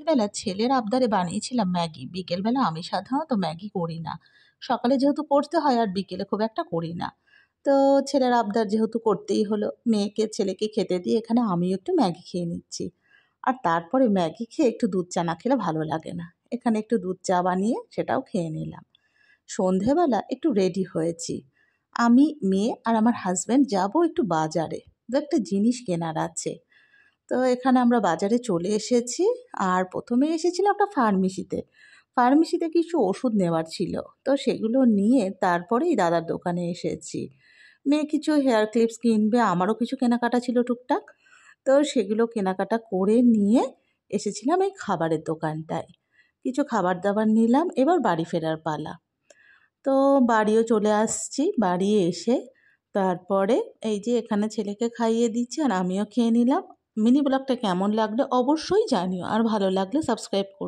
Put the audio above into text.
রাত্রিবেলা ছেলের আবদারে বানিয়েছিলাম ম্যাগি। বিকেলবেলা আমি সাধারণত ম্যাগি করি না। সকালে যেহেতু করতে হয় আর বিকেলে খুব একটা করি না। তো ছেলের আবদার যেহেতু করতেই হলো, মেয়েকে ছেলেকে খেতে দিয়ে এখানে আমিও একটু ম্যাগি খেয়ে নিচ্ছি। আর তারপরে ম্যাগি খেয়ে একটু দুধ চা না খেলে ভালো লাগে না। এখানে একটু দুধ চা বানিয়ে সেটাও খেয়ে নিলাম। সন্ধেবেলা একটু রেডি হয়েছি। আমি, মেয়ে আর আমার হাসব্যান্ড যাবো একটু বাজারে। দু একটা জিনিস কেনার আছে। তো এখানে আমরা বাজারে চলে এসেছি। আর প্রথমে এসেছিলাম একটা ফার্মেসিতে। ফার্মেসিতে কিছু ওষুধ নেওয়ার ছিল। তো সেগুলো নিয়ে তারপরেই দাদার দোকানে এসেছি। মেয়ে কিছু হেয়ার ক্লিপস কিনবে, আমারও কিছু কেনাকাটা ছিল টুকটাক। তো সেগুলো কেনাকাটা করে নিয়ে এসেছিলাম এই খাবারের দোকানটায়। কিছু খাবার দাবার নিলাম, এবার বাড়ি ফেরার পালা। তো বাড়িও চলে আসছি। বাড়ি এসে তারপরে এই যে এখানে ছেলেকে খাইয়ে দিচ্ছি আর আমিও খেয়ে নিলাম। মিনি ব্লগটা কেমন লাগলো অবশ্যই জানিও, আর ভালো লাগলে সাবস্ক্রাইব করো।